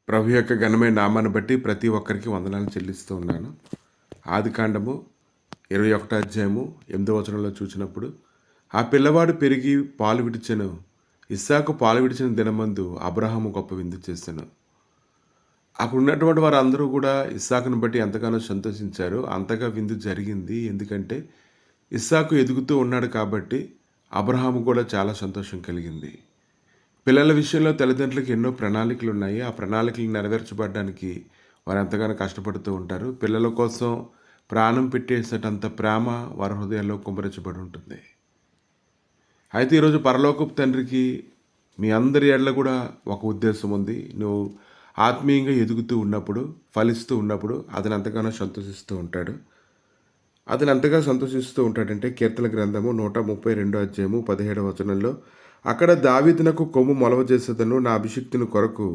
ప్రభు యొక్క ఘనమైన నామాన్ని బట్టి ప్రతి ఒక్కరికి వందనాలు చెల్లిస్తూ ఉన్నాను. ఆదికాండము 21 అధ్యాయము 8వ వచనంలో చూసినప్పుడు, ఆ పిల్లవాడు పెరిగి పాలు విడిచెను. ఇస్సాకు పాలు విడిచిన దినమందు అబ్రహాము గొప్ప విందు చేసెను. అక్కడ ఉన్నటువంటి వారందరూ కూడా ఇస్సాకును బట్టి ఎంతగానో సంతోషించారు. అంతగా విందు జరిగింది. ఎందుకంటే ఇస్సాకు ఎదుగుతూ ఉన్నాడు కాబట్టి అబ్రహాము కూడా చాలా సంతోషం కలిగింది. పిల్లల విషయంలో తల్లిదండ్రులకు ఎన్నో ప్రణాళికలు ఉన్నాయి. ఆ ప్రణాళికలు నెరవేర్చబడడానికి వారు ఎంతగానో కష్టపడుతూ ఉంటారు. పిల్లల కోసం ప్రాణం పెట్టేసేటంత ప్రేమ వారి హృదయాల్లో కుమ్మరించబడి ఉంటుంది. అయితే ఈరోజు పరలోకపు తండ్రికి మీ అందరి ఎడల కూడా ఒక ఉద్దేశం ఉంది. నువ్వు ఆత్మీయంగా ఎదుగుతూ ఉన్నప్పుడు, ఫలిస్తూ ఉన్నప్పుడు అతను ఎంతగానో సంతోషిస్తూ ఉంటాడు. అతను ఎంతగా సంతోషిస్తూ ఉంటాడంటే కీర్తన గ్రంథము 132 అధ్యాయము 17వ వచనంలో, అక్కడ దావీదునకు కొమ్ము మొలవ చేసేదను, నా అభిషిక్తుని కొరకు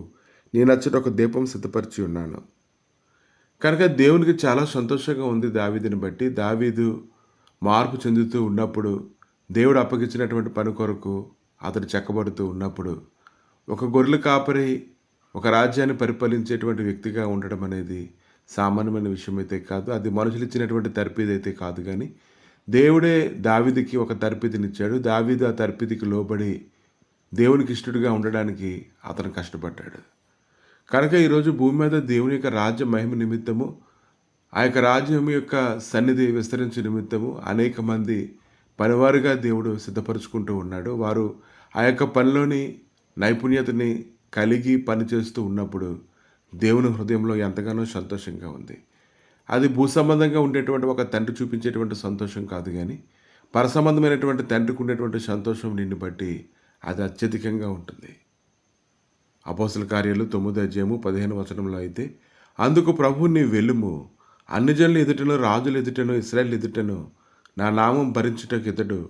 నేనచ్చట ఒక దీపం సిద్ధపరిచి ఉన్నాను. కనుక దేవునికి చాలా సంతోషంగా ఉంది దావీదుని బట్టి. దావీదు మార్పు చెందుతూ ఉన్నప్పుడు, దేవుడు అప్పగించినటువంటి పని కొరకు అతడు చెక్కబడుతూ ఉన్నప్పుడు, ఒక గొర్రెల కాపరి ఒక రాజ్యాన్ని పరిపాలించేటువంటి వ్యక్తిగా ఉండడం అనేది సామాన్యమైన విషయం అయితే కాదు. అది మనుషులు ఇచ్చినటువంటి తర్పీదు అయితే కాదు. కానీ దేవుడే దావీదుకి ఒక తర్పీదునిచ్చాడు. దావీదు ఆ తర్పీదుకి లోబడి దేవునికి ఇష్టడుగా ఉండడానికి అతను కష్టపడ్డాడు. కనుక ఈరోజు భూమి మీద దేవుని యొక్క రాజ్య మహిమ నిమిత్తము, ఆ యొక్క రాజ్యం యొక్క సన్నిధి విస్తరించే నిమిత్తము అనేక మంది పనివారుగా దేవుడు సిద్ధపరుచుకుంటూ ఉన్నాడు. వారు ఆ యొక్క పనిలోని నైపుణ్యతని కలిగి పనిచేస్తూ ఉన్నప్పుడు దేవుని హృదయంలో ఎంతగానో సంతోషంగా ఉంది. అది భూసంబంధంగా ఉండేటువంటి ఒక తండ్రి చూపించేటువంటి సంతోషం కాదు, కానీ పరసంబంధమైనటువంటి తండ్రికి ఉండేటువంటి సంతోషం నిన్ను బట్టి అది అత్యధికంగా ఉంటుంది. అపోస్తల కార్యాలు 9వ అధ్యాయము 15వ వచనంలో అయితే, అందుకు ప్రభువు నీ వెలుము, అన్ని జనుల ఎదుటను, రాజుల ఎదుటను, ఇశ్రాయేలు ఎదుటను నా నామం భరించుటకు ఇతడు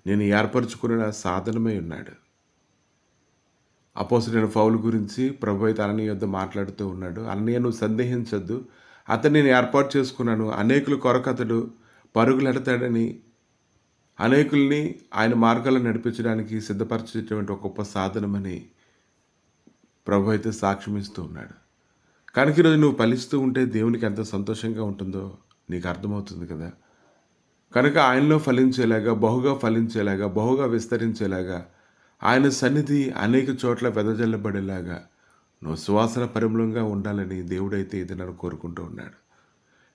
నేను ఏర్పరచుకున్న సాధనమై ఉన్నాడు. అపోస్తలుడైన పౌలు గురించి ప్రభు అయితే అననీయ యొద్ద మాట్లాడుతూ ఉన్నాడు. అననీయ, నువ్వు సందేహించొద్దు, అతను నేను ఏర్పాటు చేసుకున్నాను, అనేకుల కొరకు అతడు పరుగులెడతాడని, అనేకుల్ని ఆయన మార్గాలను నడిపించడానికి సిద్ధపరిచేటువంటి ఒక గొప్ప సాధనమని ప్రభు అయితే సాక్ష్యం ఇస్తూ ఉన్నాడు. కనుక ఈరోజు నువ్వు ఫలిస్తూ ఉంటే దేవునికి ఎంత సంతోషంగా ఉంటుందో నీకు అర్థమవుతుంది కదా. కనుక ఆయనలో ఫలించేలాగా, బహుగా ఫలించేలాగా, బహుగా విస్తరించేలాగా, ఆయన సన్నిధి అనేక చోట్ల వెదజల్లబడేలాగా నువ్వు సువాసన పరిమళంగా ఉండాలని దేవుడైతే ఇది నన్ను కోరుకుంటూ ఉన్నాడు.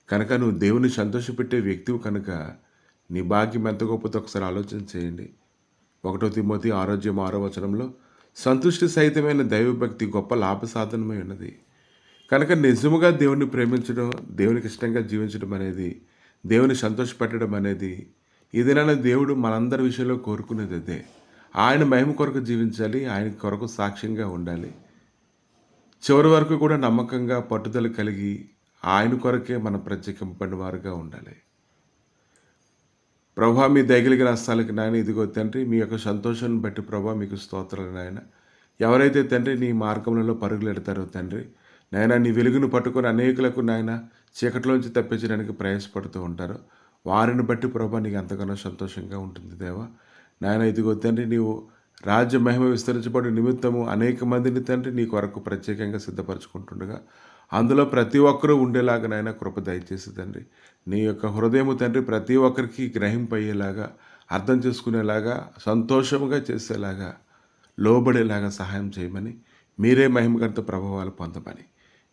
కనుక నువ్వు దేవుని సంతోషపెట్టే వ్యక్తివి కనుక నీ భాగ్యం ఎంత గొప్పతో ఒకసారి ఆలోచన చేయండి. 1 తిమోతి 6వ వచనంలో, సంతుష్టి సహితమైన దైవభక్తి గొప్ప లాభ సాధనమై ఉన్నది. కనుక నిజముగా దేవుని ప్రేమించడం, దేవునికి ఇష్టంగా జీవించడం అనేది, దేవుని సంతోషపెట్టడం అనేది ఏదైనా దేవుడు మనందరి విషయంలో కోరుకునేది అదే. ఆయన మహిమ కొరకు జీవించాలి, ఆయన కొరకు సాక్ష్యంగా ఉండాలి, చివరి వరకు కూడా నమ్మకంగా పట్టుదల కలిగి ఆయన కొరకే మనం ప్రత్యేకింపబడిన వారుగా ఉండాలి. ప్రభా, మీ దయగలిగిన హస్తాలకి నాయన ఇదిగో తండ్రి, మీ యొక్క సంతోషాన్ని బట్టి ప్రభా మీకు స్తోత్రాలు నాయన. ఎవరైతే తండ్రి నీ మార్గంలో పరుగులెడతారో తండ్రి నాయన, నీ వెలుగును పట్టుకొని అనేకులకు నాయన చీకటిలోంచి తప్పించడానికి ప్రయాసపడుతూ ఉంటారు, వారిని బట్టి ప్రభా నీకు ఎంతగానో సంతోషంగా ఉంటుంది దేవా. నాయన ఇదిగో తండ్రి, నీవు రాజ్య మహిమ విస్తరించబడి నిమిత్తము అనేక మందిని తండ్రి నీ కొరకు ప్రత్యేకంగా సిద్ధపరచుకుంటుండగా అందులో ప్రతి ఒక్కరూ ఉండేలాగా నాయన కృప దయచేసి తండ్రి, నీ యొక్క హృదయము తండ్రి ప్రతి ఒక్కరికి గ్రహింపయ్యేలాగా, అర్థం చేసుకునేలాగా, సంతోషముగా చేసేలాగా, లోబడేలాగా సహాయం చేయమని, మీరే మహిమగంత ప్రభావాలు పొందమని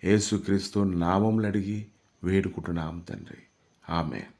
యేసుక్రీస్తు నామములు అడిగి వేడుకుంటున్నాం తండ్రి. ఆమేన్.